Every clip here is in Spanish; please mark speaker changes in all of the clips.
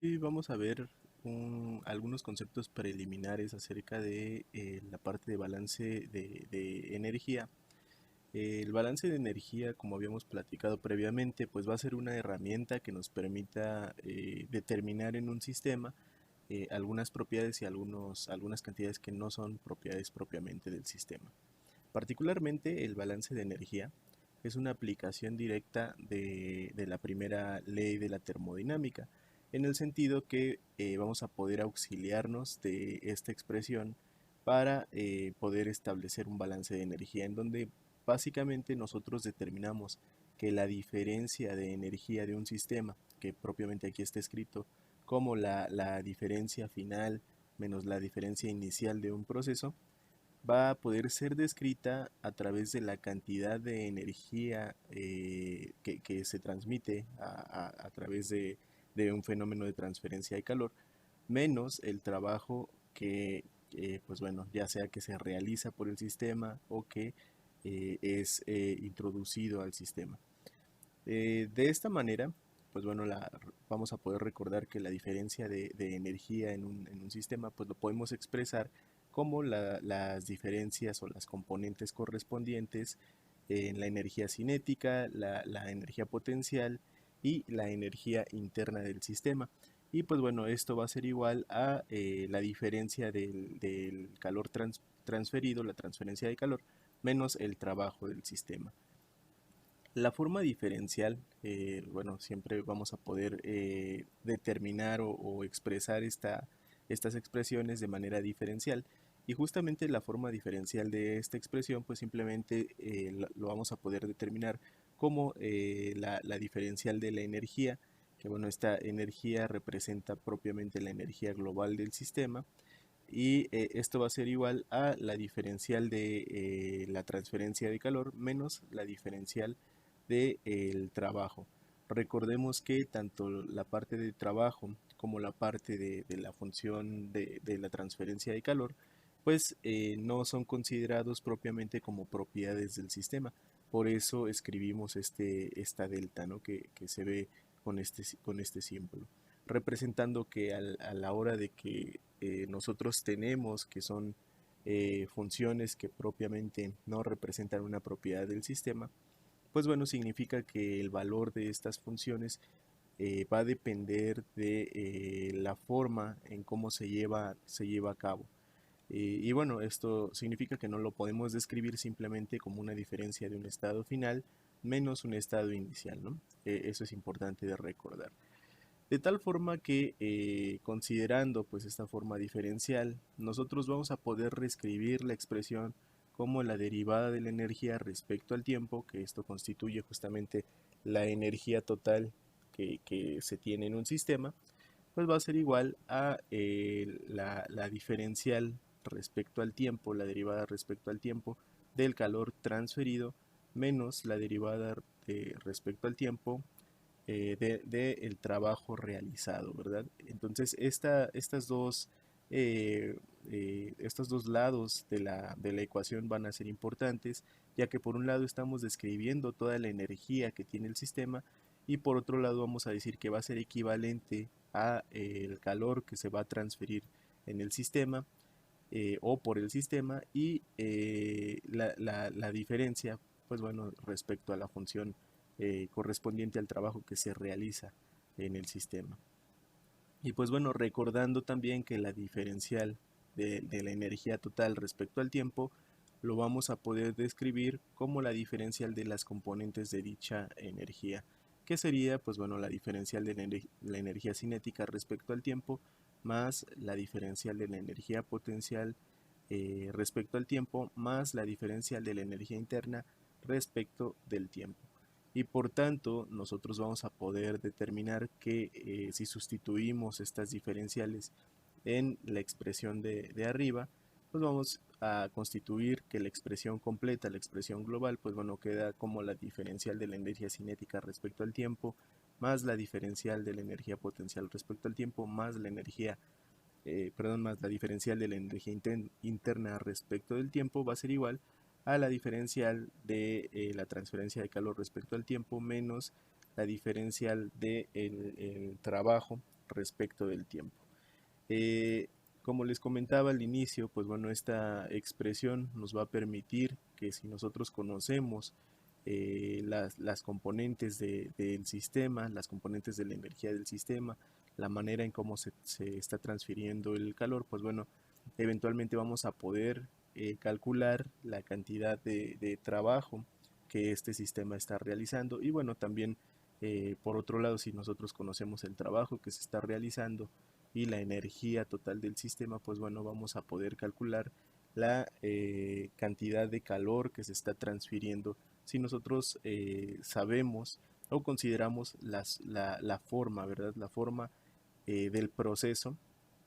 Speaker 1: Y vamos a ver algunos conceptos preliminares acerca de la parte de balance de energía. El balance de energía, como habíamos platicado previamente, pues va a ser una herramienta que nos permita determinar en un sistema algunas propiedades y algunas cantidades que no son propiedades propiamente del sistema. Particularmente el balance de energía es una aplicación directa de la primera ley de la termodinámica, en el sentido que vamos a poder auxiliarnos de esta expresión para poder establecer un balance de energía, en donde básicamente nosotros determinamos que la diferencia de energía de un sistema, que propiamente aquí está escrito como la diferencia final menos la diferencia inicial de un proceso, va a poder ser descrita a través de la cantidad de energía que se transmite a través de un fenómeno de transferencia de calor, menos el trabajo pues bueno, ya sea que se realiza por el sistema o que es introducido al sistema. De esta manera, pues bueno, vamos a poder recordar que la diferencia de energía en un sistema, pues lo podemos expresar como las diferencias o las componentes correspondientes en la energía cinética, la energía potencial y la energía interna del sistema. Y pues bueno, esto va a ser igual a la diferencia del calor transferido, la transferencia de calor, menos el trabajo del sistema. La forma diferencial, bueno, siempre vamos a poder determinar o expresar estas expresiones de manera diferencial. Y justamente la forma diferencial de esta expresión, pues simplemente lo vamos a poder determinar como la diferencial de la energía, que bueno, esta energía representa propiamente la energía global del sistema. Y esto va a ser igual a la diferencial de la transferencia de calor menos la diferencial del trabajo. Recordemos que tanto la parte de trabajo como la parte de la función de la transferencia de calor, pues no son considerados propiamente como propiedades del sistema. Por eso escribimos esta delta, ¿no? que se ve con este símbolo, representando que a la hora de que nosotros tenemos que son funciones que propiamente no representan una propiedad del sistema, pues bueno, significa que el valor de estas funciones va a depender de la forma en cómo se lleva a cabo. Y bueno, esto significa que no lo podemos describir simplemente como una diferencia de un estado final menos un estado inicial, ¿no? Eso es importante de recordar. De tal forma que considerando pues esta forma diferencial, nosotros vamos a poder reescribir la expresión como la derivada de la energía respecto al tiempo, que esto constituye justamente la energía total que se tiene en un sistema, pues va a ser igual a la diferencial respecto al tiempo, la derivada respecto al tiempo del calor transferido menos la derivada respecto al tiempo el trabajo realizado, ¿verdad? Entonces, eh, estos dos lados de la ecuación van a ser importantes, ya que por un lado estamos describiendo toda la energía que tiene el sistema y por otro lado vamos a decir que va a ser equivalente a el calor que se va a transferir en el sistema o por el sistema y la diferencia, pues bueno, respecto a la función correspondiente al trabajo que se realiza en el sistema. Y pues bueno, recordando también que la diferencial de la energía total respecto al tiempo lo vamos a poder describir como la diferencial de las componentes de dicha energía, que sería pues bueno la diferencial de la energía cinética respecto al tiempo más la diferencial de la energía potencial respecto al tiempo más la diferencial de la energía interna respecto del tiempo. Y por tanto, nosotros vamos a poder determinar que si sustituimos estas diferenciales en la expresión de arriba, pues vamos a constituir que la expresión completa, la expresión global, pues bueno, queda como la diferencial de la energía cinética respecto al tiempo, más la diferencial de la energía potencial respecto al tiempo, más la energía perdón, más la diferencial de la energía interna respecto del tiempo va a ser igual a la diferencial de la transferencia de calor respecto al tiempo menos la diferencial del el trabajo respecto del tiempo. Como les comentaba al inicio, pues bueno, esta expresión nos va a permitir que si nosotros conocemos las componentes del sistema, las componentes de la energía del sistema, la manera en cómo se está transfiriendo el calor, pues bueno, eventualmente vamos a poder calcular la cantidad de trabajo que este sistema está realizando y bueno, también por otro lado, si nosotros conocemos el trabajo que se está realizando y la energía total del sistema, pues bueno, vamos a poder calcular la cantidad de calor que se está transfiriendo si nosotros sabemos o consideramos la forma, ¿verdad? La forma del proceso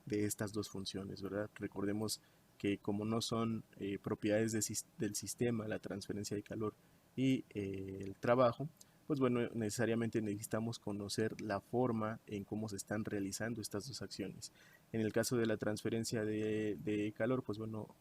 Speaker 1: de estas dos funciones, ¿verdad? Recordemos que como no son propiedades del sistema, la transferencia de calor y el trabajo, pues bueno, necesariamente necesitamos conocer la forma en cómo se están realizando estas dos acciones. En el caso de la transferencia de calor, pues bueno,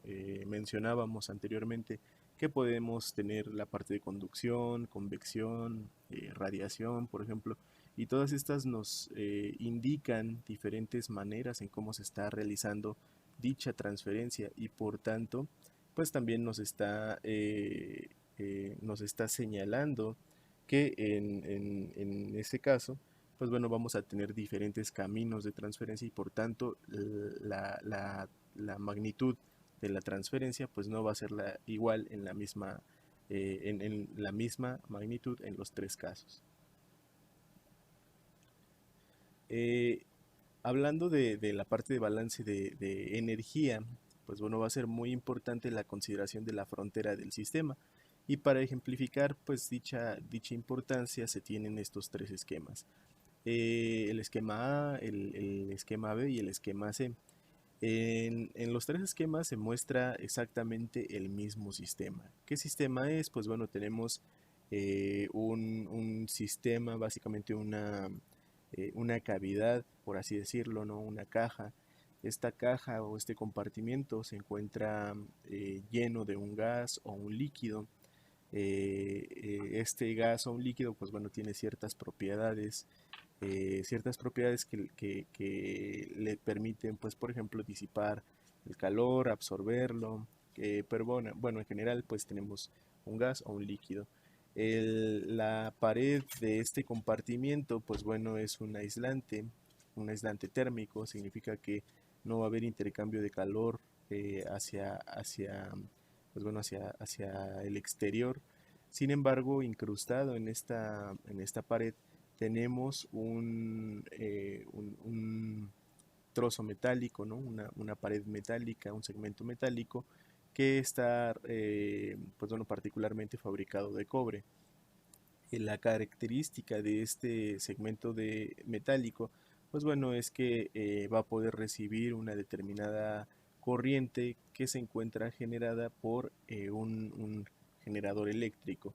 Speaker 1: mencionábamos anteriormente que podemos tener la parte de conducción, convección, radiación, por ejemplo, y todas estas nos indican diferentes maneras en cómo se está realizando dicha transferencia y por tanto, pues también nos está señalando que en ese caso, pues bueno, vamos a tener diferentes caminos de transferencia y por tanto la magnitud de la transferencia pues no va a ser igual en en la misma magnitud en los tres casos. Eh, Hablando de la parte de balance de energía, pues bueno, va a ser muy importante la consideración de la frontera del sistema. Y para ejemplificar pues dicha importancia se tienen estos tres esquemas. El esquema A, el esquema B y el esquema C. En los tres esquemas se muestra exactamente el mismo sistema. ¿Qué sistema es? Pues bueno, tenemos un sistema, básicamente una cavidad, por así decirlo, ¿no? Una caja. Esta caja o este compartimiento se encuentra lleno de un gas o un líquido. Este gas o un líquido, pues bueno, tiene ciertas propiedades que le permiten, pues por ejemplo, disipar el calor, absorberlo, pero bueno, en general pues tenemos un gas o un líquido. La pared de este compartimiento, pues bueno, es un aislante térmico, significa que no va a haber intercambio de calor pues bueno, hacia el exterior. Sin embargo, incrustado en esta pared tenemos un trozo metálico, ¿no? Una pared metálica, un segmento metálico que está pues bueno, particularmente fabricado de cobre. La característica de este segmento de metálico, pues bueno, es que va a poder recibir una determinada corriente que se encuentra generada por un generador eléctrico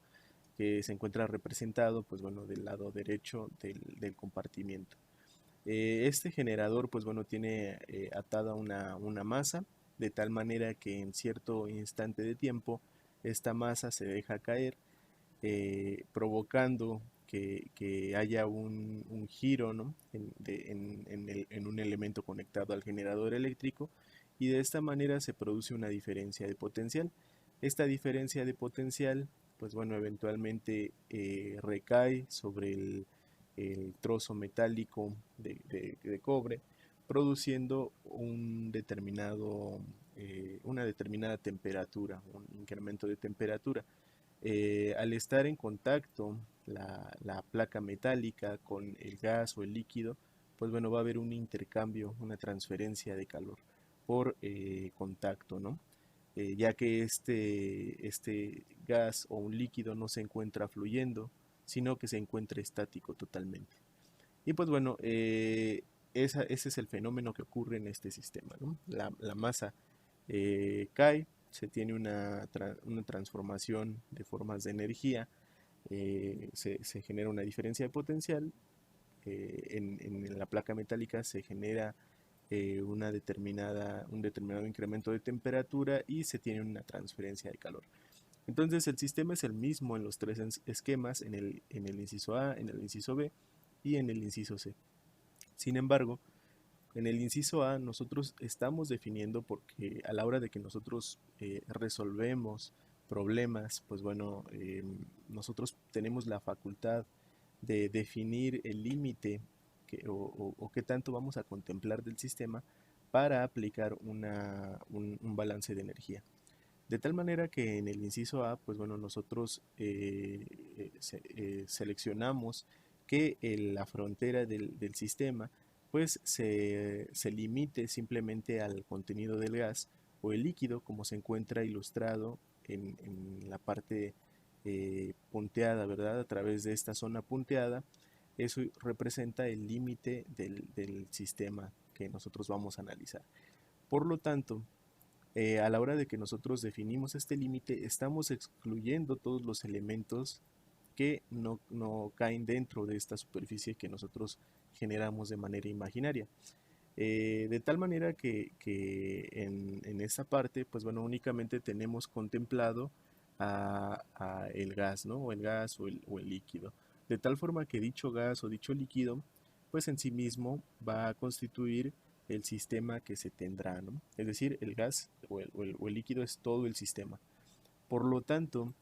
Speaker 1: que se encuentra representado, pues bueno, del lado derecho del compartimiento. Este generador, pues bueno, tiene atada una masa, de tal manera que en cierto instante de tiempo, esta masa se deja caer, provocando que haya un giro, ¿no? en un elemento conectado al generador eléctrico, y de esta manera se produce una diferencia de potencial. Esta diferencia de potencial, pues bueno, eventualmente recae sobre el trozo metálico de cobre, produciendo una determinada temperatura, un incremento de temperatura. Al estar en contacto la placa metálica con el gas o el líquido, pues bueno, va a haber un intercambio, una transferencia de calor por contacto, ¿no? Ya que este gas o un líquido no se encuentra fluyendo, sino que se encuentra estático totalmente. Y pues bueno, ese es el fenómeno que ocurre en este sistema, ¿no? La masa cae, se tiene una transformación de formas de energía, se genera una diferencia de potencial, en la placa metálica se genera un determinado incremento de temperatura y se tiene una transferencia de calor. Entonces el sistema es el mismo en los tres esquemas, en el inciso A, en el inciso B y en el inciso C. Sin embargo, en el inciso A nosotros estamos definiendo porque a la hora de que nosotros resolvemos problemas, pues bueno, nosotros tenemos la facultad de definir el límite o qué tanto vamos a contemplar del sistema para aplicar un balance de energía. De tal manera que en el inciso A, pues bueno, nosotros seleccionamos que la frontera del sistema pues se limite simplemente al contenido del gas o el líquido como se encuentra ilustrado en la parte punteada, ¿verdad? A través de esta zona punteada, eso representa el límite del sistema que nosotros vamos a analizar. Por lo tanto, a la hora de que nosotros definimos este límite, estamos excluyendo todos los elementos que no caen dentro de esta superficie que nosotros generamos de manera imaginaria. De tal manera que en esa parte, pues bueno, únicamente tenemos contemplado a el gas, ¿no? O el gas o el líquido. De tal forma que dicho gas o dicho líquido, pues en sí mismo va a constituir el sistema que se tendrá, ¿no? Es decir, el gas o el líquido es todo el sistema. Por lo tanto,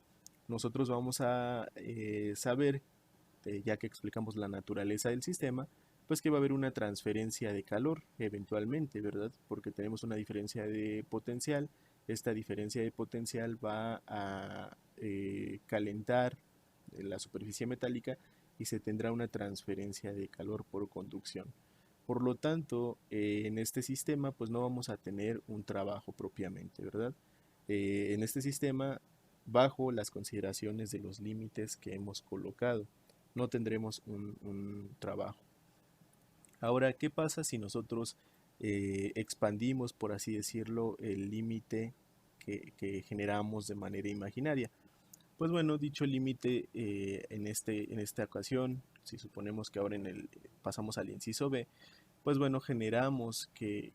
Speaker 1: nosotros vamos a saber, ya que explicamos la naturaleza del sistema, pues que va a haber una transferencia de calor eventualmente, ¿verdad? Porque tenemos una diferencia de potencial. Esta diferencia de potencial va a calentar la superficie metálica y se tendrá una transferencia de calor por conducción. Por lo tanto, en este sistema pues no vamos a tener un trabajo propiamente, ¿verdad? En este sistema, bajo las consideraciones de los límites que hemos colocado, no tendremos un trabajo. Ahora, ¿qué pasa si nosotros expandimos, por así decirlo, el límite que generamos de manera imaginaria? Pues bueno, dicho límite en esta ocasión, si suponemos que ahora pasamos al inciso B, pues bueno, generamos que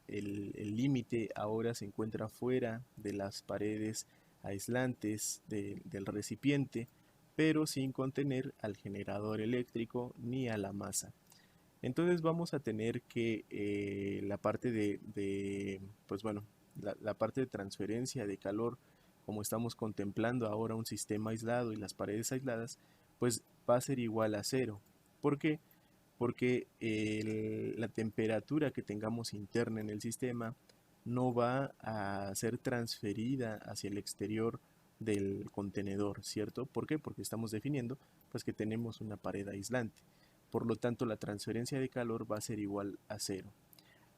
Speaker 1: el límite ahora se encuentra fuera de las paredes aislantes del recipiente, pero sin contener al generador eléctrico ni a la masa. Entonces vamos a tener que la parte pues bueno, la parte de transferencia de calor, como estamos contemplando ahora un sistema aislado y las paredes aisladas, pues va a ser igual a cero. ¿Por qué? Porque la temperatura que tengamos interna en el sistema no va a ser transferida hacia el exterior del contenedor, ¿cierto? ¿Por qué? Porque estamos definiendo pues que tenemos una pared aislante. Por lo tanto, la transferencia de calor va a ser igual a cero.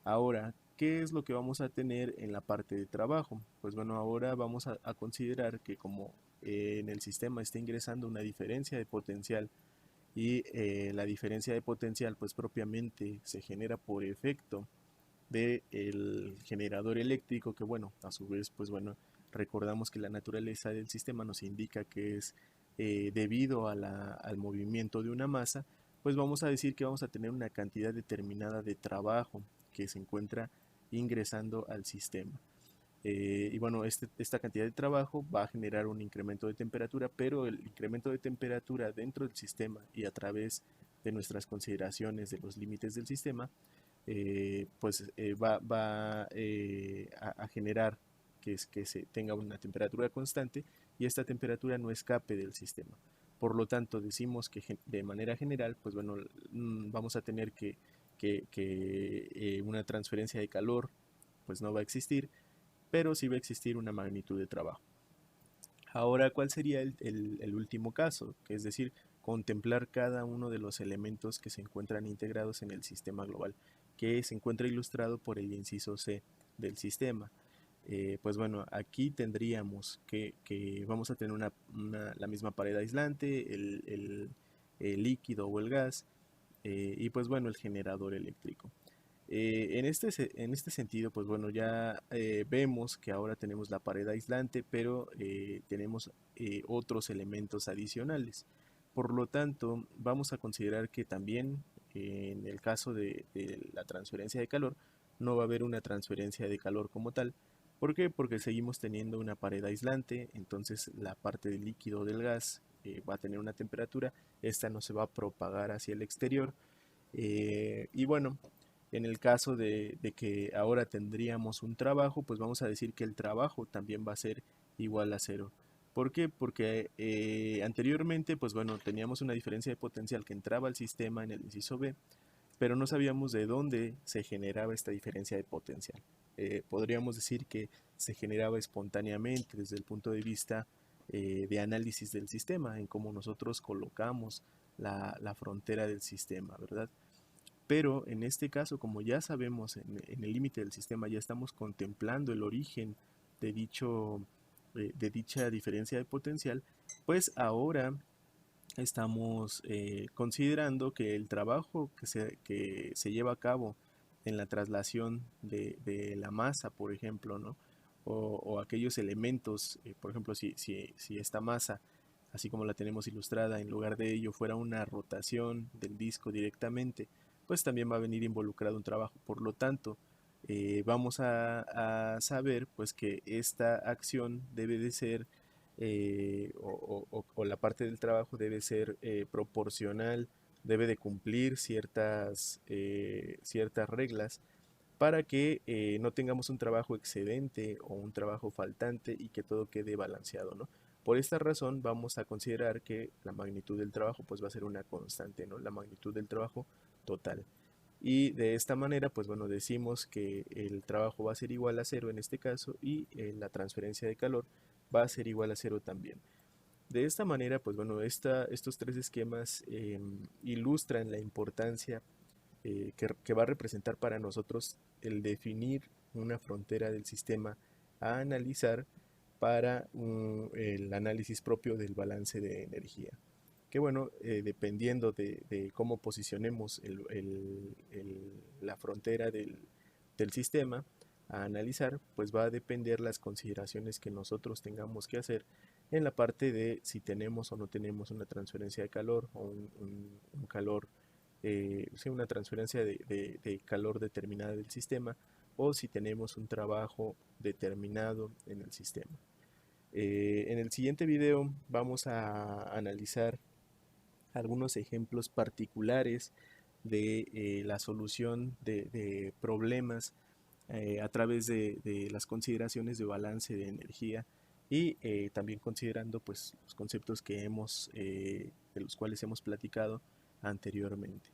Speaker 1: Ahora, ¿qué es lo que vamos a tener en la parte de trabajo? Pues bueno, ahora vamos a considerar que como en el sistema está ingresando una diferencia de potencial y la diferencia de potencial pues propiamente se genera por efecto del generador eléctrico que bueno, a su vez pues bueno, recordamos que la naturaleza del sistema nos indica que es debido al movimiento de una masa, pues vamos a decir que vamos a tener una cantidad determinada de trabajo que se encuentra ingresando al sistema. Y bueno, esta cantidad de trabajo va a generar un incremento de temperatura, pero el incremento de temperatura dentro del sistema y a través de nuestras consideraciones de los límites del sistema, pues va a generar que se tenga una temperatura constante y esta temperatura no escape del sistema. Por lo tanto, decimos que de manera general, pues bueno, vamos a tener que una transferencia de calor pues no va a existir, pero sí va a existir una magnitud de trabajo. Ahora, ¿cuál sería el último caso? Es decir, contemplar cada uno de los elementos que se encuentran integrados en el sistema global, que se encuentra ilustrado por el inciso C del sistema. Pues bueno, aquí tendríamos que vamos a tener la misma pared aislante, el líquido o el gas, y pues bueno, el generador eléctrico. En este sentido, pues bueno, ya vemos que ahora tenemos la pared aislante, pero tenemos otros elementos adicionales. Por lo tanto, vamos a considerar que también en el caso de la transferencia de calor, no va a haber una transferencia de calor como tal. ¿Por qué? Porque seguimos teniendo una pared aislante, entonces la parte del líquido del gas va a tener una temperatura, esta no se va a propagar hacia el exterior, Y bueno, en el caso de que ahora tendríamos un trabajo, pues vamos a decir que el trabajo también va a ser igual a cero. ¿Por qué? Porque anteriormente, pues bueno, teníamos una diferencia de potencial que entraba al sistema en el inciso B, pero no sabíamos de dónde se generaba esta diferencia de potencial. Podríamos decir que se generaba espontáneamente desde el punto de vista de análisis del sistema, en cómo nosotros colocamos la frontera del sistema, ¿verdad? Pero en este caso, como ya sabemos en el límite del sistema, ya estamos contemplando el origen de, de dicha diferencia de potencial, pues ahora estamos considerando que el trabajo que se lleva a cabo en la traslación de la masa, por ejemplo, ¿no? O aquellos elementos, por ejemplo, si esta masa, así como la tenemos ilustrada, en lugar de ello fuera una rotación del disco directamente, pues también va a venir involucrado un trabajo. Por lo tanto, vamos a saber pues que esta acción debe de ser o la parte del trabajo debe ser proporcional, debe de cumplir ciertas reglas para que no tengamos un trabajo excedente o un trabajo faltante y que todo quede balanceado, ¿no? Por esta razón vamos a considerar que la magnitud del trabajo pues va a ser una constante, ¿no? La magnitud del trabajo total. Y de esta manera, pues bueno, decimos que el trabajo va a ser igual a cero en este caso y la transferencia de calor va a ser igual a cero también. De esta manera, pues bueno, estos tres esquemas ilustran la importancia que va a representar para nosotros el definir una frontera del sistema a analizar para el análisis propio del balance de energía. Que bueno, dependiendo de cómo posicionemos la frontera del sistema a analizar, pues va a depender las consideraciones que nosotros tengamos que hacer en la parte de si tenemos o no tenemos una transferencia de calor o un calor, sí, una transferencia de calor determinada del sistema o si tenemos un trabajo determinado en el sistema. En el siguiente video vamos a analizar algunos ejemplos particulares de la solución de problemas a través de las consideraciones de balance de energía y también considerando pues los conceptos de los cuales hemos platicado anteriormente.